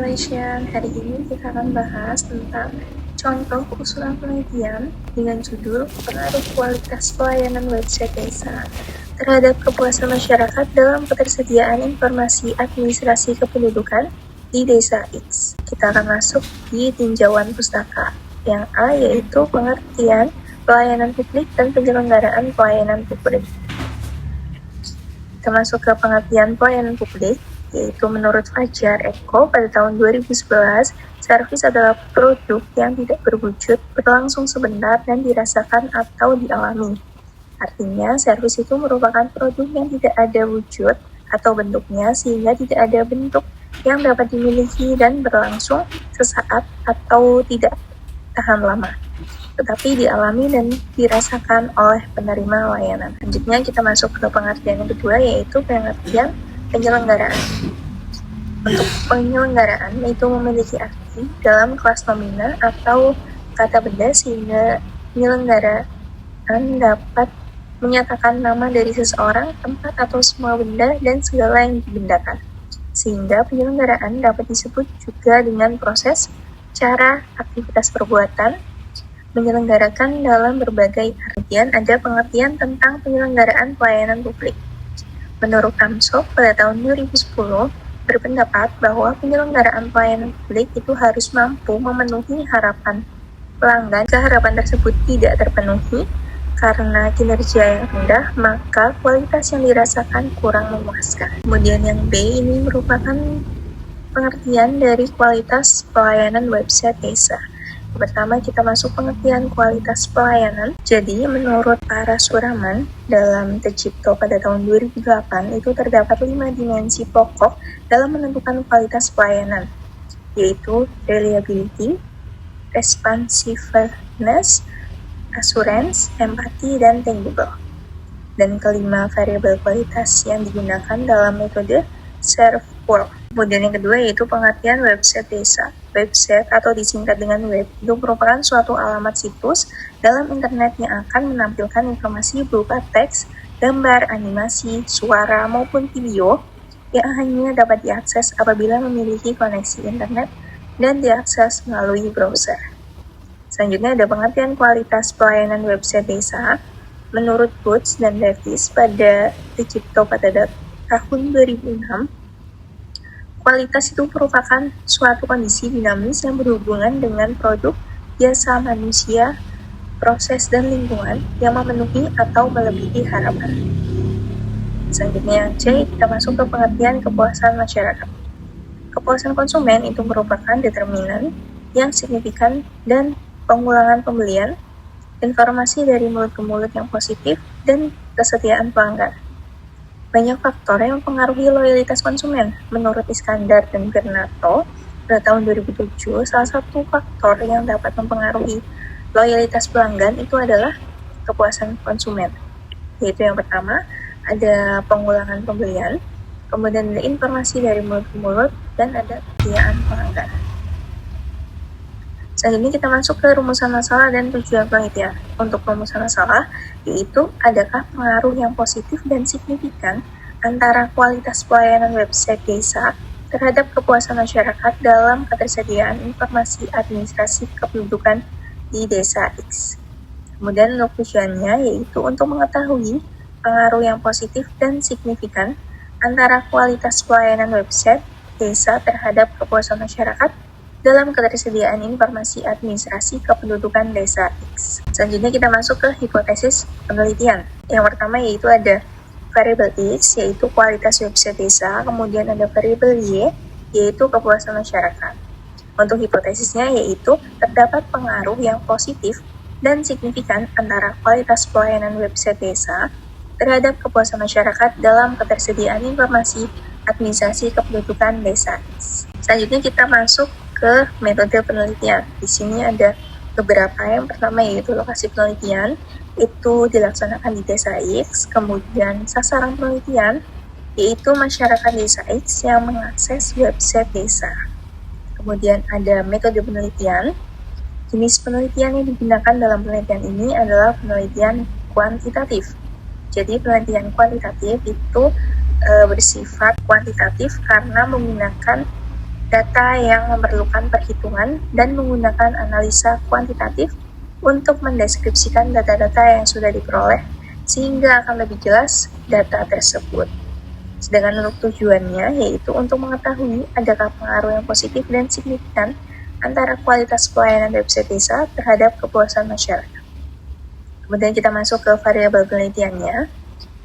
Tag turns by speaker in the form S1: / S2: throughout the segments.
S1: Malaysia. Hari ini kita akan bahas tentang contoh usulan penelitian dengan judul pengaruh kualitas pelayanan website desa terhadap kepuasan masyarakat dalam ketersediaan informasi administrasi kependudukan di Desa X. Kita akan masuk di tinjauan pustaka. Yang A yaitu pengertian pelayanan publik dan penyelenggaraan pelayanan publik. Kita masuk ke pengertian pelayanan publik, yaitu menurut Fajar Eko pada tahun 2011, servis adalah produk yang tidak berwujud, berlangsung sebentar, dan dirasakan atau dialami. Artinya, servis itu merupakan produk yang tidak ada wujud atau bentuknya, sehingga tidak ada bentuk yang dapat dimiliki dan berlangsung sesaat atau tidak tahan lama, tetapi dialami dan dirasakan oleh penerima layanan. Selanjutnya kita masuk ke pengertian yang kedua, yaitu pengertian penyelenggaraan. Untuk penyelenggaraan itu memiliki arti dalam kelas nomina atau kata benda, sehingga penyelenggaraan dapat menyatakan nama dari seseorang, tempat, atau semua benda dan segala yang dibendakan. Sehingga penyelenggaraan dapat disebut juga dengan proses, cara, aktivitas perbuatan, menyelenggarakan dalam berbagai artian. Ada pengertian tentang penyelenggaraan pelayanan publik. Menurut Amsok pada tahun 2010 berpendapat bahwa penyelenggaraan pelayanan publik itu harus mampu memenuhi harapan pelanggan. Jika harapan tersebut tidak terpenuhi karena kinerja yang rendah, maka kualitas yang dirasakan kurang memuaskan. Kemudian yang B ini merupakan pengertian dari kualitas pelayanan website desa. Pertama, kita masuk pengertian kualitas pelayanan. Jadi, menurut Parasuraman dalam Tejipto pada tahun 2008, itu terdapat 5 dimensi pokok dalam menentukan kualitas pelayanan, yaitu reliability, responsiveness, assurance, empati, dan tangible. Dan kelima variabel kualitas yang digunakan dalam metode SERVQUAL. Kemudian yang kedua yaitu pengertian website desa. Website atau disingkat dengan web itu merupakan suatu alamat situs dalam internet yang akan menampilkan informasi berupa teks, gambar, animasi, suara, maupun video yang hanya dapat diakses apabila memiliki koneksi internet dan diakses melalui browser. Selanjutnya ada pengertian kualitas pelayanan website desa. Menurut Boots dan Davis pada Tejipto pada tahun 2006, kualitas itu merupakan suatu kondisi dinamis yang berhubungan dengan produk, jasa manusia, proses, dan lingkungan yang memenuhi atau melebihi harapan. Selanjutnya yang C, kita masuk ke pengertian kepuasan masyarakat. Kepuasan konsumen itu merupakan determinan yang signifikan dan pengulangan pembelian, informasi dari mulut ke mulut yang positif, dan kesetiaan pelanggan. Banyak faktor yang mempengaruhi loyalitas konsumen. Menurut Iskandar dan Bernato pada tahun 2007, salah satu faktor yang dapat mempengaruhi loyalitas pelanggan itu adalah kepuasan konsumen. Yaitu yang pertama, ada pengulangan pembelian, kemudian ada informasi dari mulut ke mulut, dan ada kesetiaan pelanggan. Selanjutnya kita masuk ke rumusan masalah dan tujuan penelitian. Untuk rumusan masalah, yaitu adakah pengaruh yang positif dan signifikan antara kualitas pelayanan website desa terhadap kepuasan masyarakat dalam ketersediaan informasi administrasi kependudukan di Desa X. Kemudian untuk tujuannya, yaitu untuk mengetahui pengaruh yang positif dan signifikan antara kualitas pelayanan website desa terhadap kepuasan masyarakat dalam ketersediaan informasi administrasi kependudukan Desa X. Selanjutnya kita masuk ke hipotesis penelitian. Yang pertama yaitu ada variabel X, yaitu kualitas website desa, kemudian ada variabel Y, yaitu kepuasan masyarakat. Untuk hipotesisnya yaitu terdapat pengaruh yang positif dan signifikan antara kualitas pelayanan website desa terhadap kepuasan masyarakat dalam ketersediaan informasi administrasi kependudukan Desa X. Selanjutnya kita masuk ke metode penelitian. Di sini ada beberapa. Yang pertama yaitu lokasi penelitian, itu dilaksanakan di Desa X. Kemudian sasaran penelitian, yaitu masyarakat Desa X yang mengakses website desa. Kemudian ada metode penelitian. Jenis penelitian yang digunakan dalam penelitian ini adalah penelitian kuantitatif. Jadi penelitian kuantitatif itu bersifat kuantitatif karena menggunakan Data yang memerlukan perhitungan dan menggunakan analisa kuantitatif untuk mendeskripsikan data-data yang sudah diperoleh sehingga akan lebih jelas data tersebut. Sedangkan untuk tujuannya yaitu untuk mengetahui adakah pengaruh yang positif dan signifikan antara kualitas pelayanan website desa terhadap kepuasan masyarakat. Kemudian kita masuk ke variabel penelitiannya.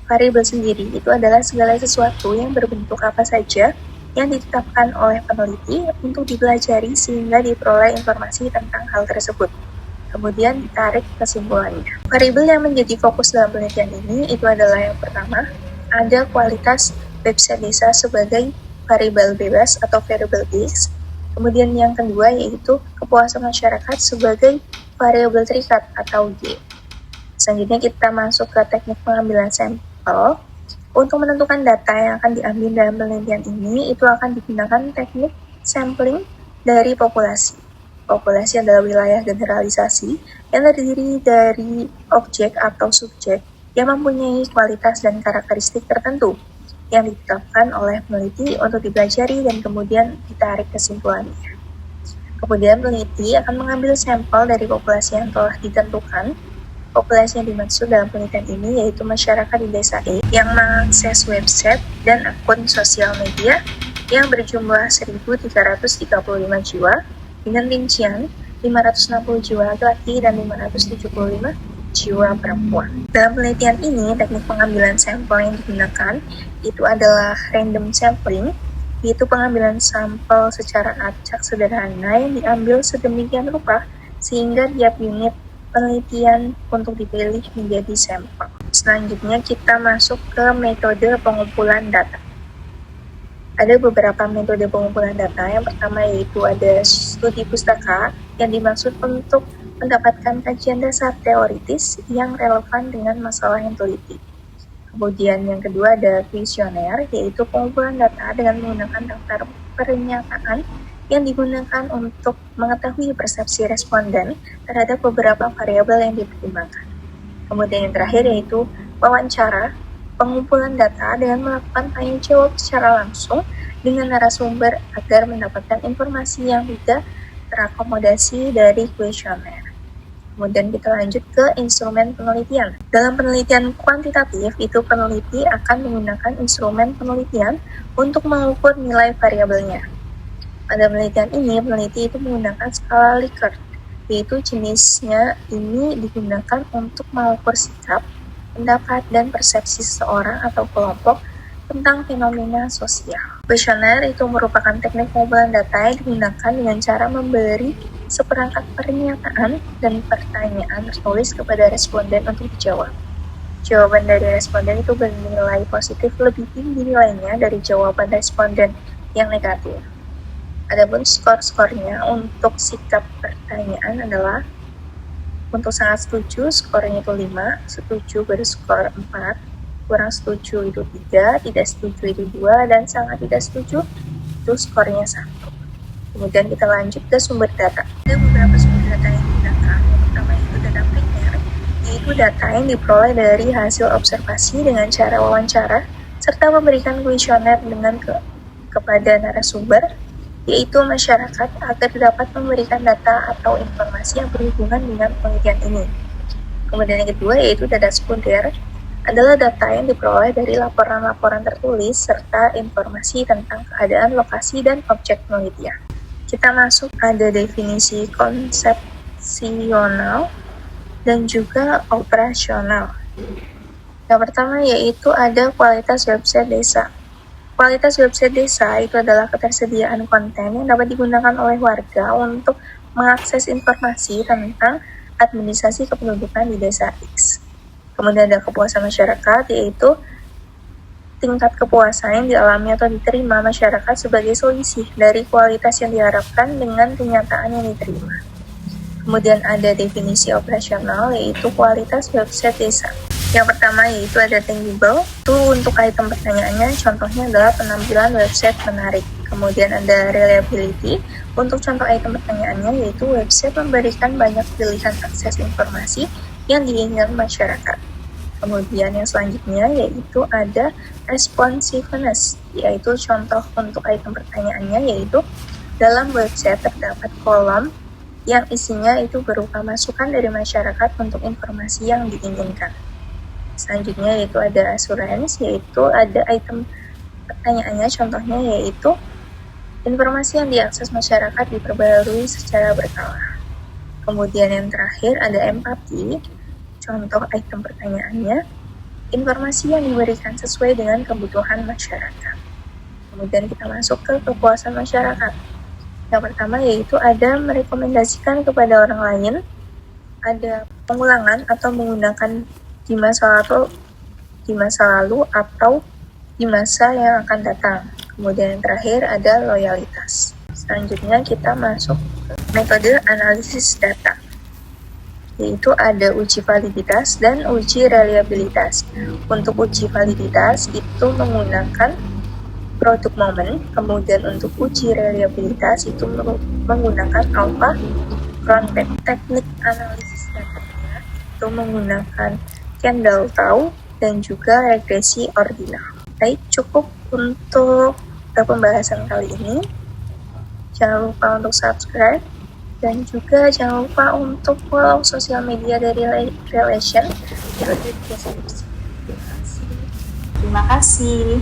S1: Variabel sendiri itu adalah segala sesuatu yang berbentuk apa saja yang ditetapkan oleh peneliti untuk dipelajari sehingga diperoleh informasi tentang hal tersebut. Kemudian ditarik kesimpulannya. Variabel yang menjadi fokus dalam penelitian ini itu adalah yang pertama, ada kualitas website desa sebagai variabel bebas atau variable base. Kemudian yang kedua yaitu kepuasan masyarakat sebagai variabel terikat atau G. Selanjutnya kita masuk ke teknik pengambilan sampel. Untuk menentukan data yang akan diambil dalam penelitian ini, itu akan digunakan teknik sampling dari populasi. Populasi adalah wilayah generalisasi yang terdiri dari objek atau subjek yang mempunyai kualitas dan karakteristik tertentu yang ditetapkan oleh peneliti untuk dipelajari dan kemudian ditarik kesimpulannya. Kemudian peneliti akan mengambil sampel dari populasi yang telah ditentukan. Populasi yang dimaksud dalam penelitian ini yaitu masyarakat di desa E yang mengakses website dan akun sosial media yang berjumlah 1.335 jiwa dengan rincian 560 jiwa laki-laki dan 575 jiwa perempuan. Dalam penelitian ini, teknik pengambilan sampel yang digunakan itu adalah random sampling, yaitu pengambilan sampel secara acak sederhana yang diambil sedemikian rupa sehingga tiap unit penelitian untuk dipilih menjadi sampel. Selanjutnya kita masuk ke metode pengumpulan data. Ada beberapa metode pengumpulan data. Yang pertama yaitu ada studi pustaka yang dimaksud untuk mendapatkan kajian dasar teoritis yang relevan dengan masalah yang teliti. Kemudian yang kedua ada kuesioner, yaitu pengumpulan data dengan menggunakan daftar pernyataan yang digunakan untuk mengetahui persepsi responden terhadap beberapa variabel yang dipertimbangkan. Kemudian yang terakhir yaitu wawancara, pengumpulan data dengan melakukan tanya jawab secara langsung dengan narasumber agar mendapatkan informasi yang tidak terakomodasi dari kuesioner. Kemudian kita lanjut ke instrumen penelitian. Dalam penelitian kuantitatif, itu peneliti akan menggunakan instrumen penelitian untuk mengukur nilai variabelnya. Pada penelitian ini, peneliti itu menggunakan skala Likert, yaitu jenisnya ini digunakan untuk mengukur sikap, pendapat, dan persepsi seseorang atau kelompok tentang fenomena sosial. Kuesioner itu merupakan teknik pengumpulan data yang digunakan dengan cara memberi seperangkat pernyataan dan pertanyaan tertulis kepada responden untuk dijawab. Jawaban dari responden itu bernilai positif lebih tinggi nilainya dari jawaban responden yang negatif. Adapun skor-skornya untuk sikap pertanyaan adalah untuk sangat setuju skornya itu 5, setuju berskor 4, kurang setuju itu 3, tidak setuju itu 2, dan sangat tidak setuju itu skornya 1. Kemudian kita lanjut ke sumber data. Ada beberapa sumber data yang digunakan. Yang pertama itu data primer, yaitu data yang diperoleh dari hasil observasi dengan cara wawancara, serta memberikan kuesioner dengan kepada narasumber, yaitu masyarakat, agar dapat memberikan data atau informasi yang berhubungan dengan penelitian ini. Kemudian yang kedua yaitu data sekunder, adalah data yang diperoleh dari laporan-laporan tertulis serta informasi tentang keadaan lokasi dan objek penelitian. Kita masuk ada definisi konsepsional dan juga operasional. Yang pertama yaitu ada kualitas website desa. Kualitas website desa itu adalah ketersediaan konten yang dapat digunakan oleh warga untuk mengakses informasi tentang administrasi kependudukan di desa X. Kemudian ada kepuasan masyarakat, yaitu tingkat kepuasan yang dialami atau diterima masyarakat sebagai selisih dari kualitas yang diharapkan dengan kenyataan yang diterima. Kemudian ada definisi operasional, yaitu kualitas website desa. Yang pertama yaitu ada tangible, itu untuk item pertanyaannya, contohnya adalah penampilan website menarik. Kemudian ada reliability, untuk contoh item pertanyaannya yaitu website memberikan banyak pilihan akses informasi yang diinginkan masyarakat. Kemudian yang selanjutnya yaitu ada responsiveness, yaitu contoh untuk item pertanyaannya yaitu Dalam website terdapat kolom yang isinya itu berupa masukan dari masyarakat untuk informasi yang diinginkan. Selanjutnya yaitu ada assurance, yaitu ada item pertanyaannya, contohnya yaitu informasi yang diakses masyarakat diperbarui secara berkala. Kemudian yang terakhir ada empati, contoh item pertanyaannya, informasi yang diberikan sesuai dengan kebutuhan masyarakat. Kemudian kita masuk ke kepuasan masyarakat. Yang pertama yaitu ada merekomendasikan kepada orang lain, ada pengulangan atau menggunakan di masa lalu atau di masa yang akan datang. Kemudian yang terakhir ada loyalitas. Selanjutnya kita masuk ke metode analisis data, yaitu ada uji validitas dan uji reliabilitas. Untuk uji validitas itu menggunakan produk momen, kemudian untuk uji reliabilitas itu menggunakan alpha frontend. Teknik analisis datanya itu menggunakan Kendall-Tau dan juga regresi ordinal. Baik, cukup untuk pembahasan kali ini. Jangan lupa untuk subscribe dan juga jangan lupa untuk follow sosial media dari Relation. Terima kasih.